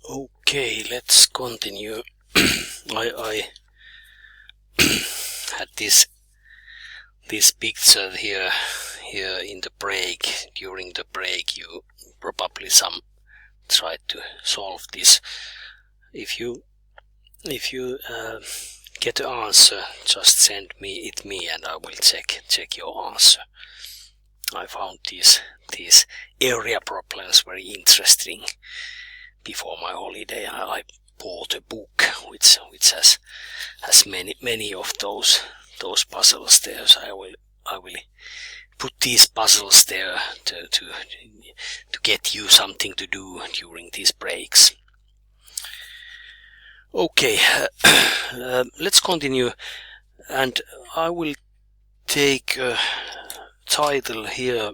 Okay, let's continue. I had this picture here in the break. During the break, you probably tried to solve this. If you get the answer, just send me and I will check your answer. I found these area problems very interesting. Before my holiday, I bought a book which has many of those puzzles there. So I will put these puzzles there to get you something to do during these breaks. Okay, let's continue, and I will take a title here,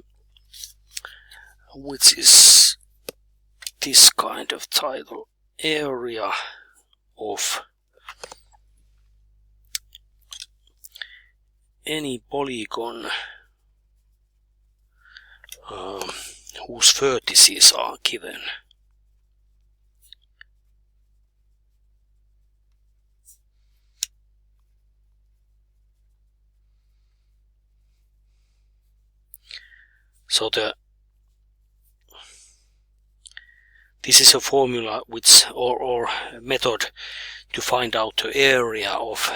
which is this kind of title: area of any polygon whose vertices are given. So this is a formula or method to find out the area of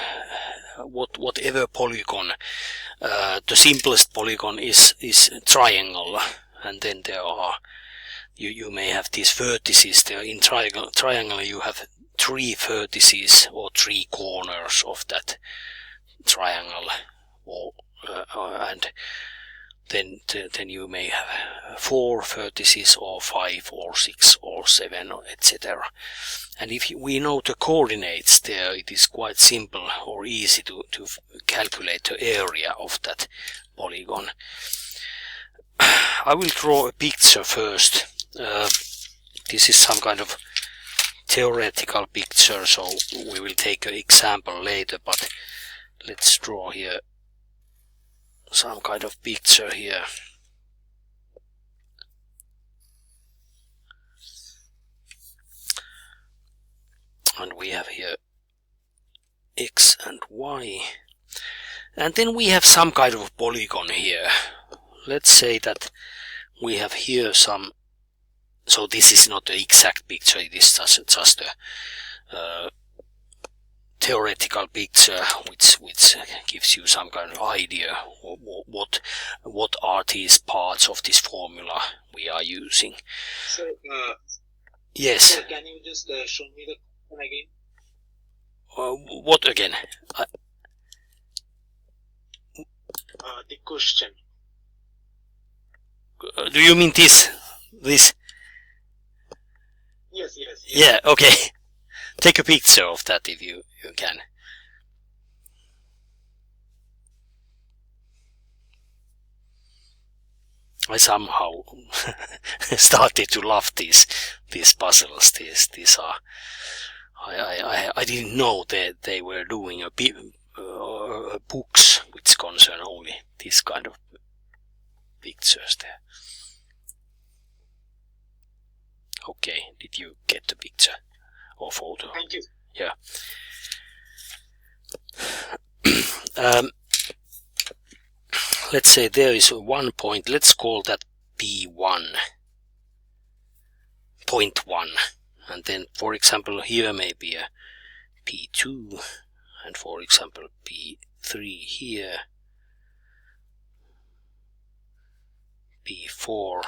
whatever polygon. The simplest polygon is triangle, and then there are you may have these vertices there. In triangle you have 3 vertices or 3 corners of that triangle, and then you may have 4 vertices or 5 or 6 or 7, etc. And if we know the coordinates there, it is quite simple or easy to calculate the area of that polygon. I will draw a picture first. This is some kind of theoretical picture, so we will take an example later, but let's draw here some kind of picture here. And we have here X and Y. And then we have some kind of polygon here. Let's say that we have here some, so this is not the exact picture, it is just a theoretical picture which gives you some kind of idea what are these parts of this formula we are using. So, yes. So can you just show me the one again? What again? The question. Do you mean this? Yes. Yeah, okay. Take a picture of that if you can. I somehow started to love these puzzles. These are. I didn't know that they were doing books which concern only this kind of pictures there. Okay, did you get the picture or photo? Thank you. Yeah. Let's say there is one point. Let's call that P1. Point 1. And then, for example, here may be a P2, and for example P3 here, P4,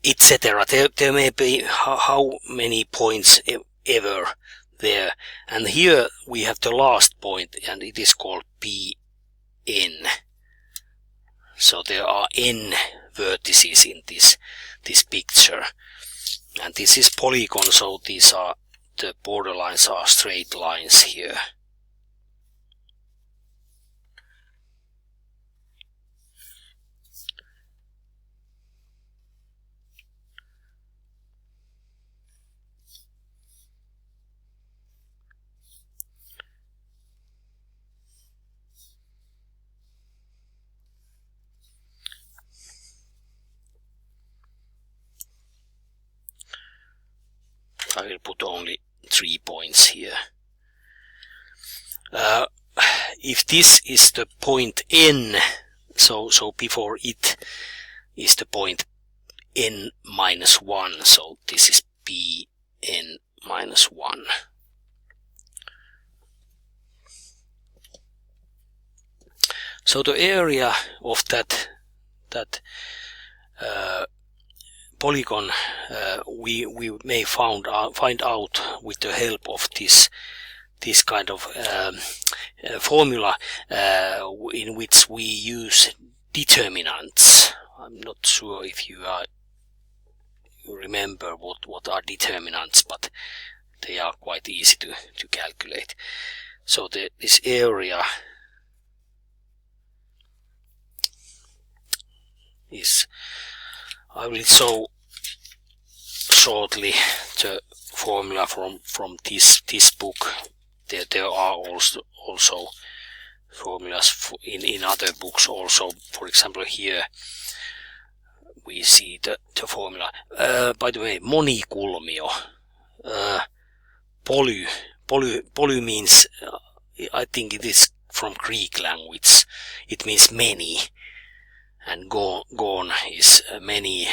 etc. There may be how many points ever there, and here we have the last point, and it is called Pn. So there are n vertices in this picture. And this is polygon, so these are the borderlines are straight lines here. I will put only 3 points here. If this is the point n, so before it is the point n minus 1, so this is Pn minus 1. So the area of that polygon we may find out with the help of this kind of formula in which we use determinants. I'm not sure if you remember what are determinants, but they are quite easy to calculate. So this area is, I will show shortly the formula from this book. There are also formulas in other books also. For example, here we see the formula. By the way, monikulmio. Poly means, I think it is from Greek language. It means many, and gon is many.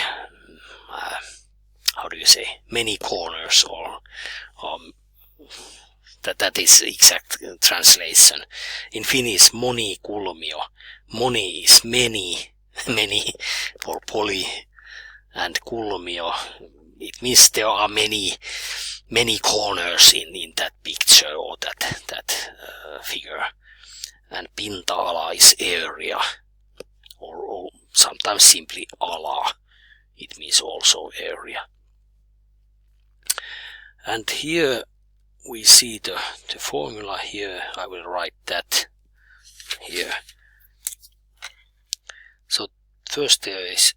How do you say? Many corners, or that is exact translation. In Finnish, monikulmio. Moni is many for poly, and kulmio, it means there are many corners in that picture or that figure. And pinta-ala is area, or sometimes simply ala. It means also area. And here we see the formula here. I will write that here. So first there is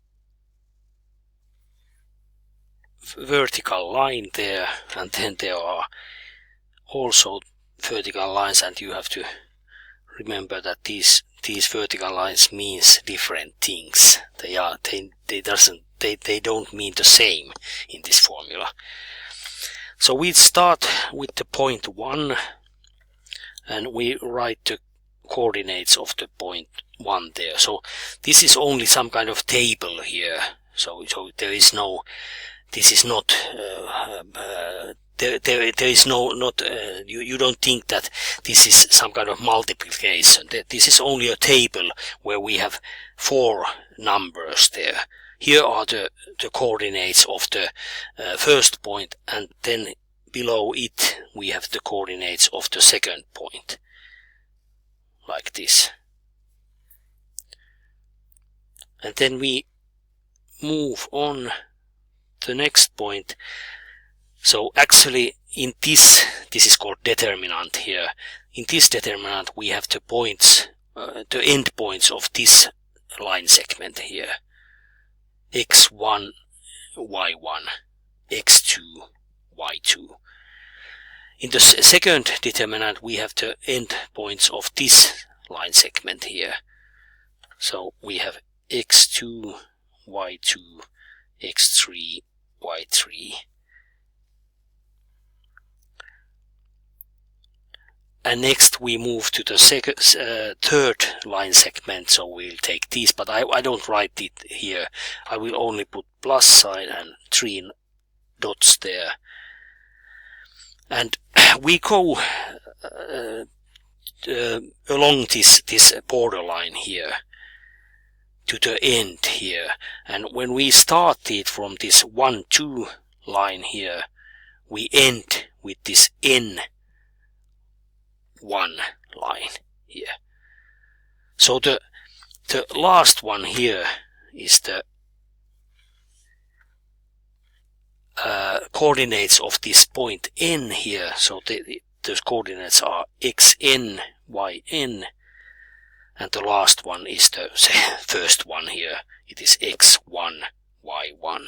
vertical line there, and then there are also vertical lines, and you have to remember that these vertical lines means different things. They don't mean the same in this formula. So we start with the point 1, and we write the coordinates of the point 1 there. So this is only some kind of table here. So there is no. This is not. There is not. You don't think that this is some kind of multiplication. This is only a table where we have 4 numbers there. Here are the coordinates of the first point, and then below it we have the coordinates of the second point, like this. And then we move on the next point. So actually in this is called determinant here. In this determinant we have the points, the end points of this line segment here. x1, y1, x2, y2. In the second determinant we have the end points of this line segment here. So we have x2, y2, x3, y3. And next we move to the third line segment, so we'll take these, but I don't write it here. I will only put plus sign and 3 dots there. And we go along this borderline here to the end here. And when we started from this 1, 2 line here, we end with this n1 line here. So the last one here is the coordinates of this point n here. So those coordinates are xn, yn, and the last one is the first one here. It is x1, y1.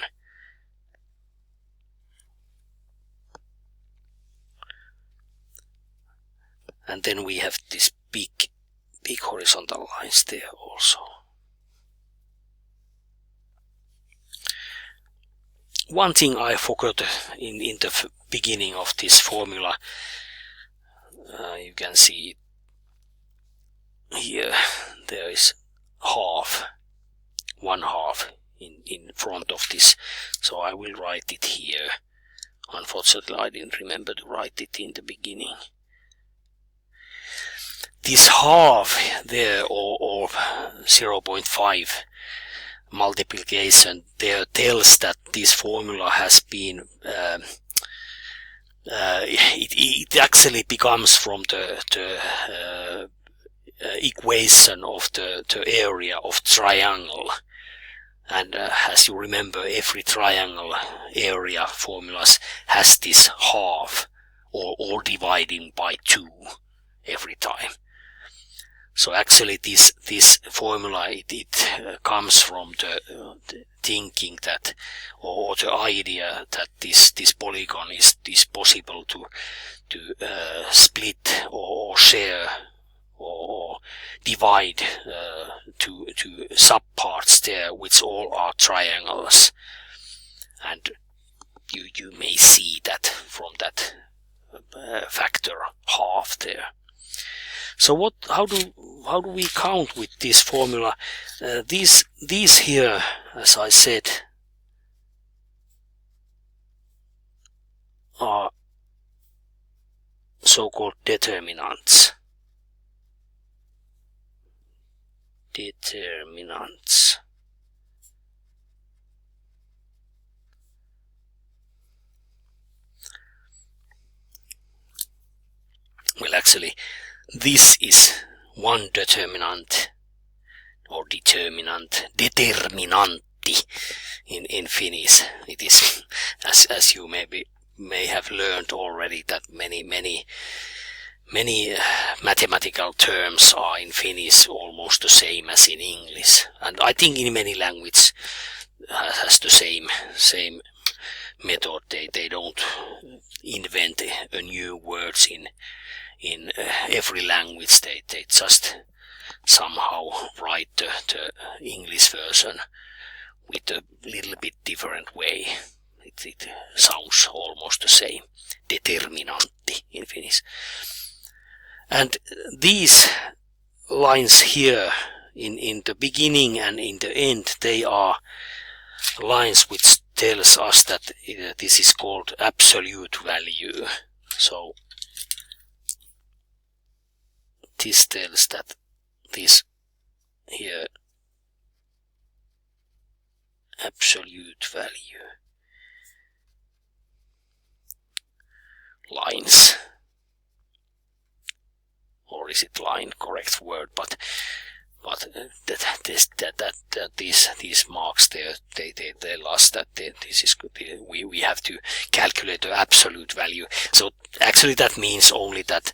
And then we have this big horizontal lines there also. one thing I forgot in the beginning of this formula. You can see here there is one half in front of this, so I will write it here. Unfortunately, I didn't remember to write it in the beginning. This half there, or 0.5 multiplication there, tells that this formula has been it actually becomes from the equation of the area of triangle. And as you remember, every triangle area formulas has this half or dividing by 2 every time. So actually this formula it comes from the thinking that, or the idea that this polygon is possible to split or share or divide to subparts there, which all are triangles, and you may see that from that factor half there. So how do we count with this formula? These here, as I said, are so-called determinants. Well, actually, this is one determinant, or determinanti in Finnish. It is, as you may have learned already, that many mathematical terms are in Finnish almost the same as in English, and I think in many languages has the same method. They don't invent a new words in every language. They just somehow write the English version with a little bit different way. It sounds almost the same. Determinanti in Finnish. And these lines here in the beginning and in the end, they are lines which tells us that this is called absolute value. So this tells that this here absolute value lines, or is it line correct word, but these marks there, they tell us that this is good. We have to calculate the absolute value. So actually that means only that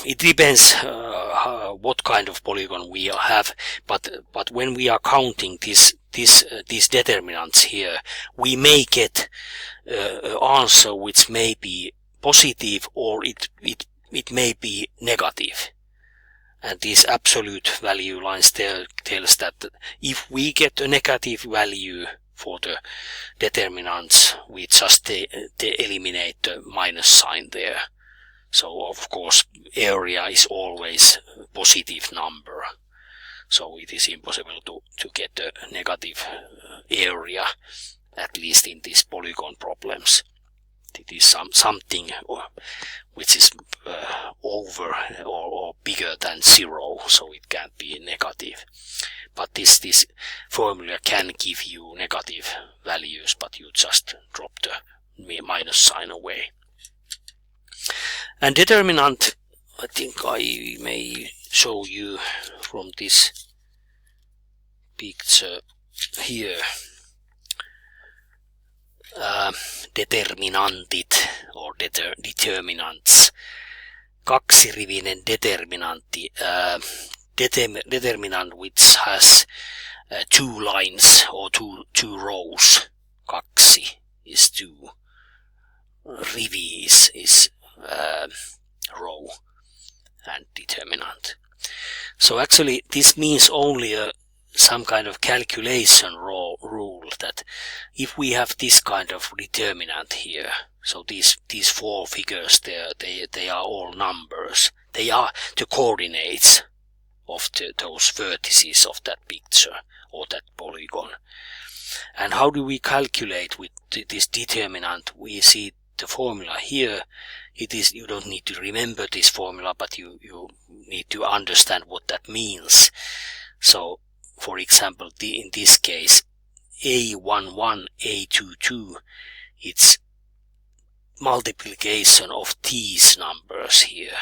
it depends what kind of polygon we have, but when we are counting these determinants here, we may get an answer which may be positive, or it may be negative. And these absolute value lines tells that if we get a negative value for the determinants, we just eliminate the minus sign there. So of course area is always a positive number, so it is impossible to get a negative area, at least in these polygon problems. It is something which is over or bigger than 0, so it can't be negative. But this formula can give you negative values, but you just drop the minus sign away. And determinant, I think I may show you from this picture here. Determinantit or determinants. Kaksirivinen determinantti. Determinant which has 2 lines or two rows. Kaksi is 2. Rivi is row and determinant. So actually this means only some kind of calculation rule that if we have this kind of determinant here, so these four figures there, they are all numbers. They are the coordinates of those vertices of that picture or that polygon. And how do we calculate with this determinant? We see the formula here. It is, you don't need to remember this formula, but you need to understand what that means. So, for example, in this case, A11, A22, it's multiplication of these numbers here.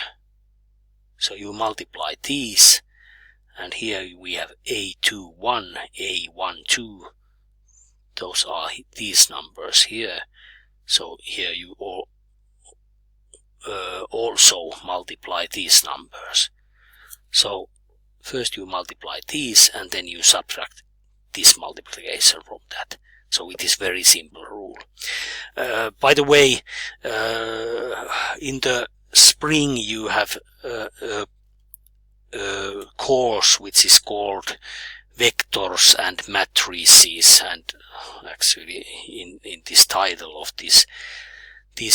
So you multiply these, and here we have A21, A12. Those are these numbers here. So here you also multiply these numbers. So first you multiply these, and then you subtract this multiplication from that. So it is very simple rule. By the way, in the spring you have a course which is called Vectors and Matrices, and actually in this title of this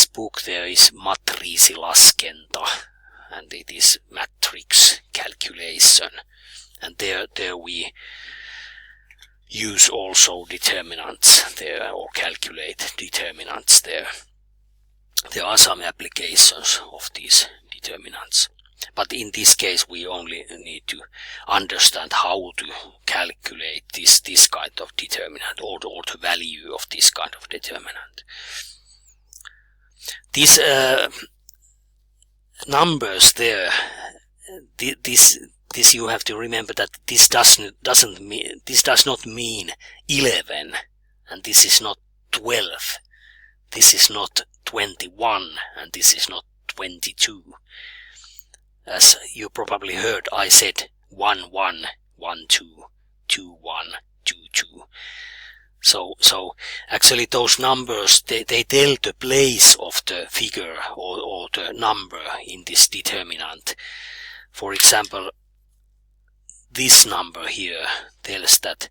book there is Matriisilaskenta, and it is matrix calculation, and there we use also determinants there, or calculate determinants there. There are some applications of these determinants, but in this case we only need to understand how to calculate this kind of determinant, or the value of this kind of determinant. These numbers there, this you have to remember that this does not mean 11, and this is not 12, this is not 21, and this is not 22. As you probably heard, I said 1 1 1 2 2 1 2 2. So actually those numbers, they tell the place of the figure or the number in this determinant. For example, this number here tells that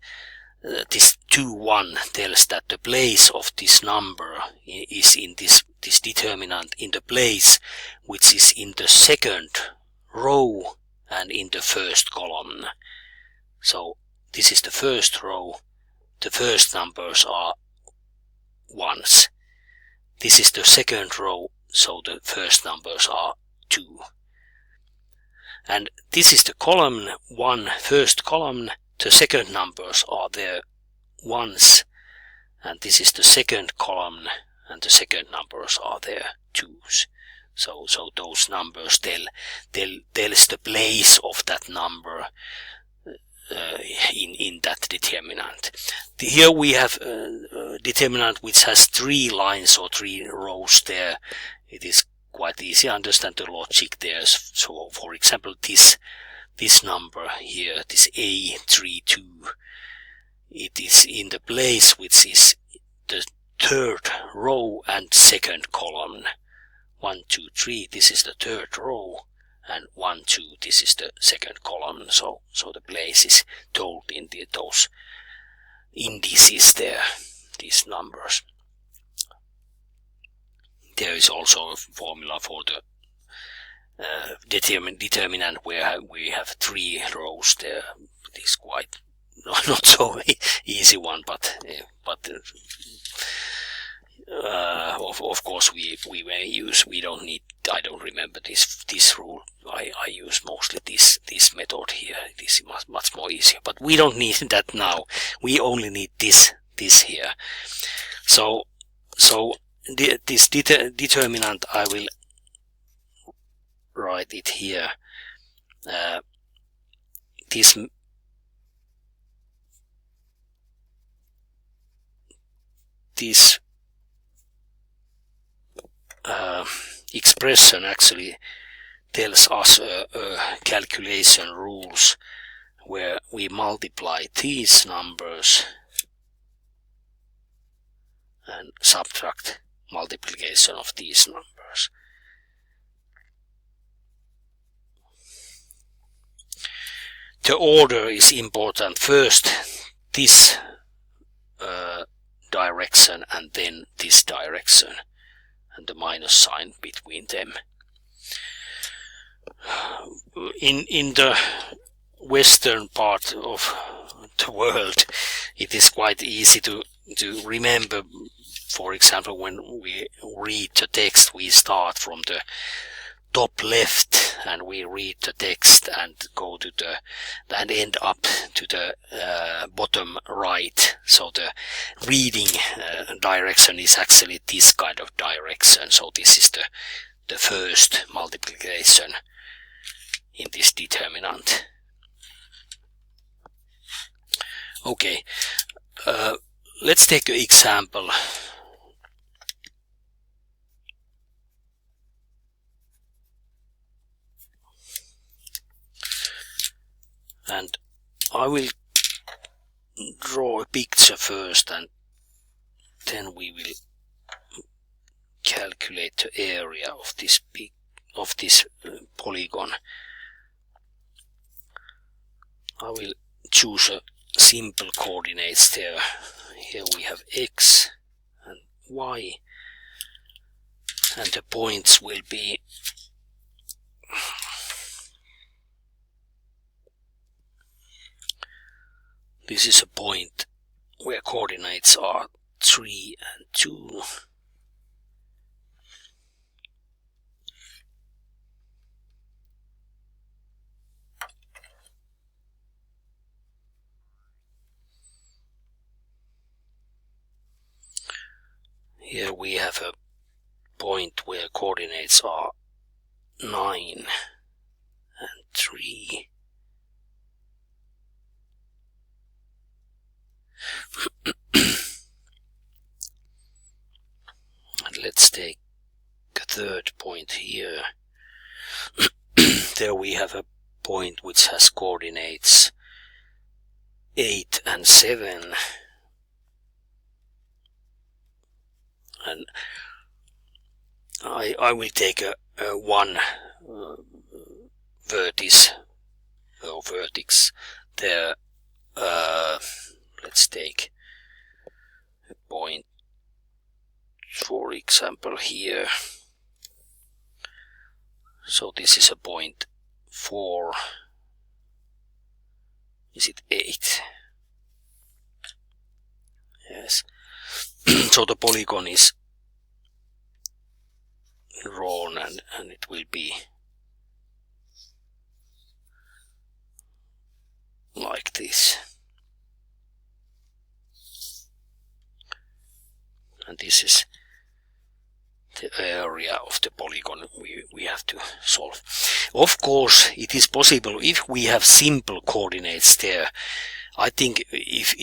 this 2 1 tells that the place of this number is in this determinant in the place which is in the second row and in the first column. So this is the first row. The first numbers are ones. This is the second row, so the first numbers are 2. And this is the column 1, first column. The second numbers are there ones, and this is the second column, and the second numbers are there 2s. So those numbers tells the place of that number in that determinant. Here we have a determinant which has 3 lines or 3 rows there. It is quite easy to understand the logic there. So for example, this number here, this A32, it is in the place which is the third row and second column. 1 2 3, this is the third row, and 1 2, this is the second column. So the place is told in those indices there, these numbers. There is also a formula for the determinant where we have 3 rows there. It is quite not so easy one, but of course we may use. We don't need. I don't remember this rule. I use mostly this method here. This is much more easier. But we don't need that now. We only need this here. So this determinant, I will write it here. This expression actually tells us calculation rules where we multiply these numbers and subtract multiplication of these numbers. The order is important. First, this direction and then this direction and the minus sign between them. In the western part of the world, it is quite easy to remember. For example, when we read the text, we start from the top left and we read the text and go to the and end up to the bottom right. So the reading direction is actually this kind of direction. So this is the first multiplication in this determinant. Okay, let's take an example. And I will draw a picture first and then we will calculate the area of this polygon. I will choose a simple coordinates there. Here we have x and y, and the points will be this is a point where coordinates are 3 and 2. Here we have a point where coordinates are 9 and 3. And let's take a third point here. There we have a point which has coordinates 8 and 7. And I will take a one vertex or vertex there. Let's take a point, for example, here. So this is a point 4. Is it 8? Yes. So the polygon is drawn and it will be like this. And this is the area of the polygon we have to solve. Of course, it is possible if we have simple coordinates there. I think if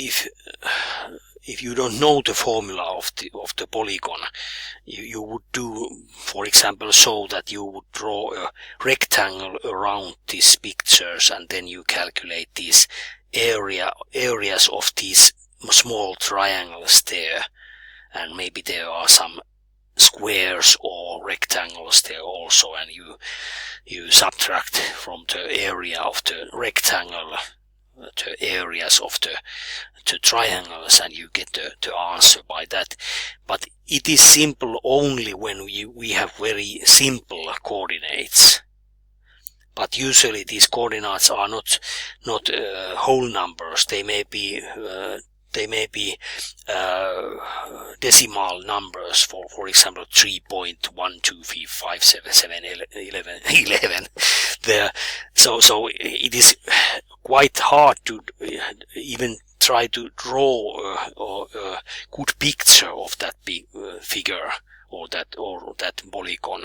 you don't know the formula of the polygon, you would do, for example, so that you would draw a rectangle around these pictures and then you calculate these areas of these small triangles there, and maybe there are some squares or rectangles there also, and you subtract from the area of the rectangle the areas of the triangles and you get the answer by that. But it is simple only when we have very simple coordinates. But usually these coordinates are not whole numbers. They may be decimal numbers, for example 3.123577711 there. So it is quite hard to even try to draw a good picture of that big figure or that polygon.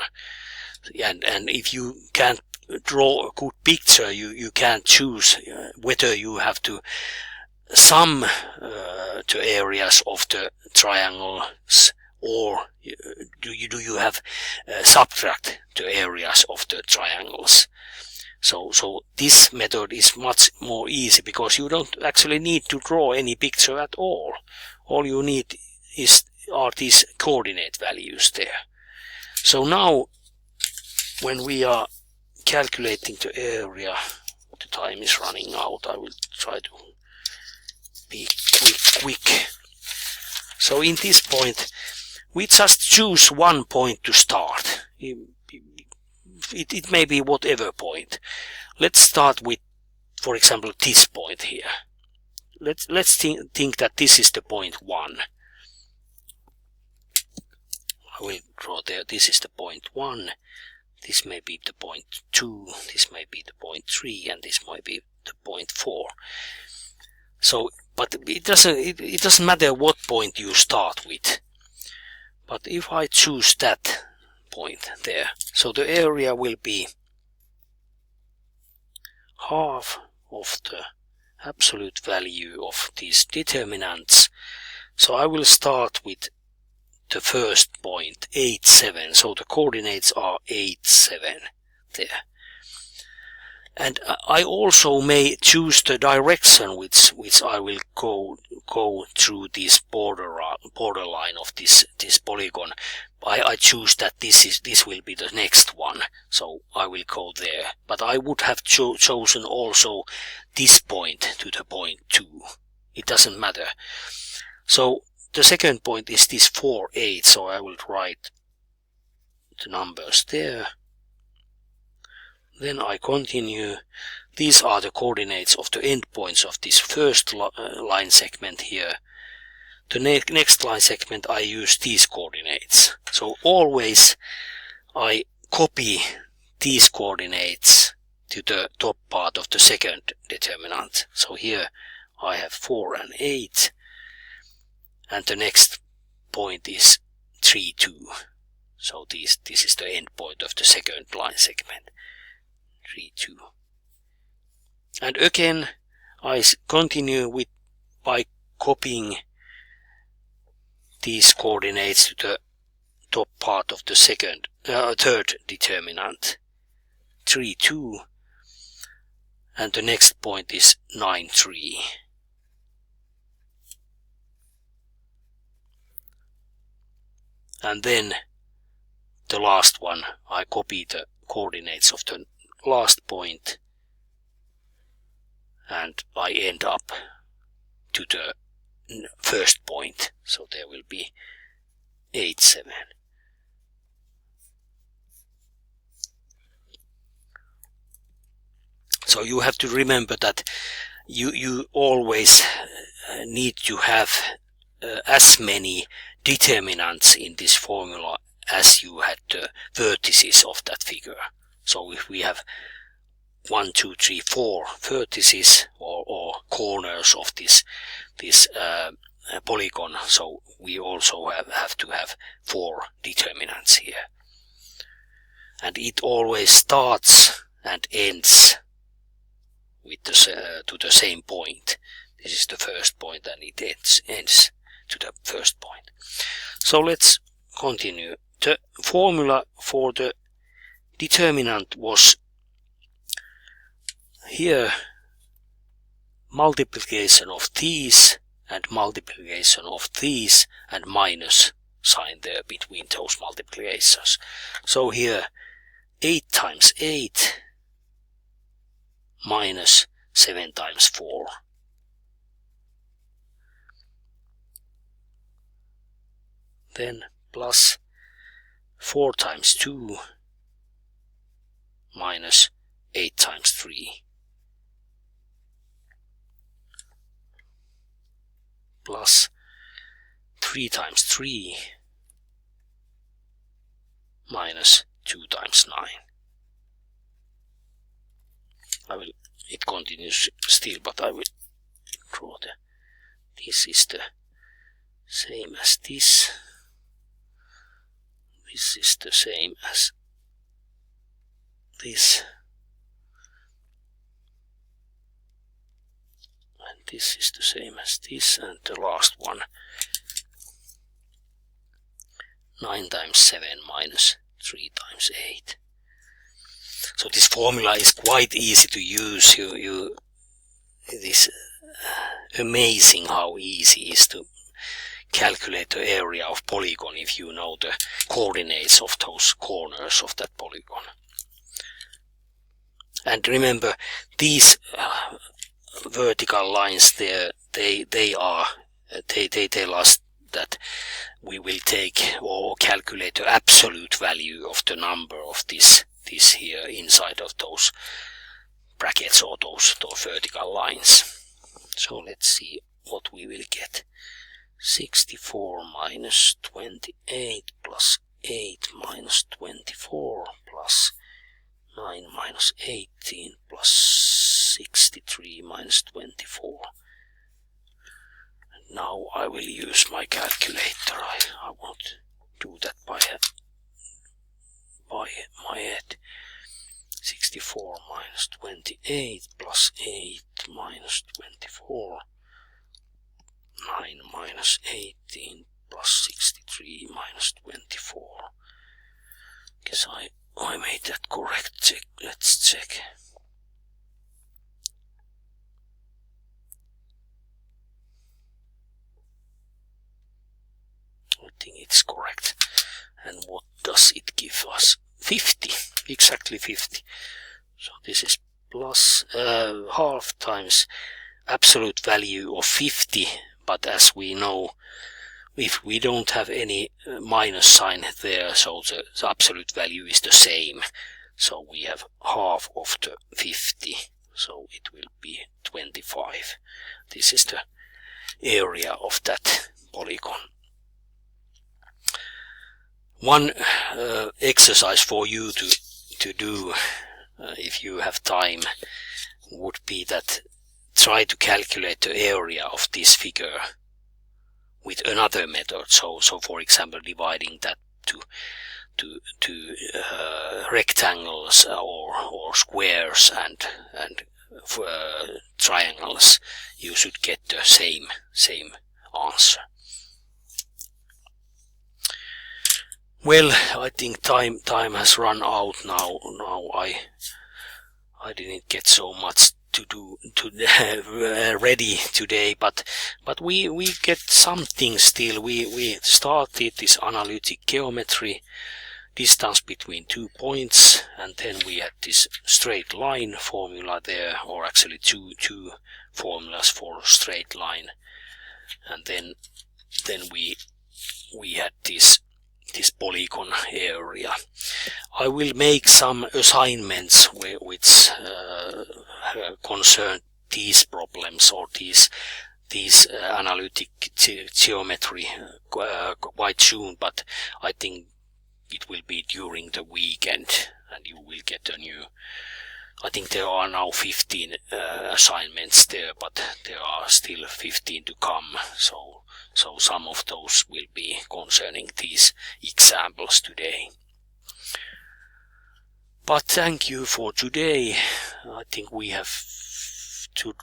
And if you can't draw a good picture, you can't choose whether you have to sum the areas of the triangles or do you have subtract the areas of the triangles. So this method is much more easy because you don't actually need to draw any picture at all. All you need are these coordinate values there. So now when we are calculating the area, the time is running out. I will try to be quick. So in this point, we just choose one point to start. It may be whatever point. Let's start with, for example, this point here. Let's think that this is the point 1. I will draw there. This is the point 1. This may be the point 2. This may be the point 3, and this might be the point 4. So, but it doesn't matter what point you start with. But if I choose that point there, so the area will be half of the absolute value of these determinants. So I will start with the first point, 8, 7. So the coordinates are 8, 7 there. And I also may choose the direction which I will go through this borderline of this polygon. I choose that this will be the next one, so I will go there. But I would have chosen also this point to the point 2. It doesn't matter. So the second point is this 4, 8. So I will write the numbers there. Then I continue. These are the coordinates of the endpoints of this first line segment here. The next line segment I use these coordinates. So always I copy these coordinates to the top part of the second determinant. So here I have 4 and 8. And the next point is 3, 2. So this is the endpoint of the second line segment. 3, 2. And again I continue by copying these coordinates to the top part of the third determinant. 3, 2. And the next point is 9, 3. And then the last one, I copy the coordinates of the last point, and I end up to the first point. So there will be 8, 7. So you have to remember that you always need to have as many determinants in this formula as you had the vertices of that figure. So if we have 1, 2, 3, 4 vertices or corners of this polygon, so we also have to have 4 determinants here. And it always starts and ends with to the same point. This is the first point, and it ends to the first point. So let's continue. The formula for the determinant was here multiplication of these and multiplication of these and minus sign there between those multiplications. So here 8 times 8 minus 7 times 4. Then plus 4 times 2 minus 8 times 3. Plus 3 times 3 minus 2 times 9. It continues still, but I will draw this is the same as this. This is the same as this. And this is the same as this, and the last one 9 times 7 minus 3 times 8. So this formula is quite easy to use. It is amazing how easy it is to calculate the area of polygon if you know the coordinates of those corners of that polygon. And remember, these vertical lines there, they tell us that we will take or calculate the absolute value of the number of this here inside of those brackets or those vertical lines. So let's see what we will get. 64 minus 28 plus 8 minus 24 plus 9 minus 18 plus 63 minus 24. And now I will use my calculator. I won't do that by my head. 64 minus 28 plus 8 minus 24. 9 minus 18 plus 63 minus 24. Guess I made that correct. Let's check. I think it's correct. And what does it give us? 50. Exactly 50. So this is plus half times absolute value of 50. But as we know, if we don't have any minus sign there, so the absolute value is the same. So we have half of the 50, so it will be 25. This is the area of that polygon. One exercise for you to do, if you have time, would be that try to calculate the area of this figure with another method. So for example, dividing that to rectangles or squares and triangles, you should get the same answer. Well, I think time has run out now. Now I didn't get so much to do ready today, but we get something still. We started this analytic geometry, distance between 2 points, and then we had this straight line formula there, or actually two formulas for straight line, and then we had this polygon area. I will make some assignments which concern these problems or these analytic geometry quite soon, but I think it will be during the weekend and you will get a new. I think there are now 15 assignments there, but there are still 15 to come, so some of those will be concerning these examples today. But thank you for today. I think we have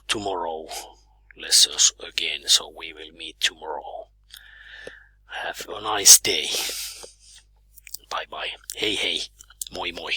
tomorrow lessons again, so we will meet tomorrow. Have a nice day. Bye bye. Hey hey. Moi moi.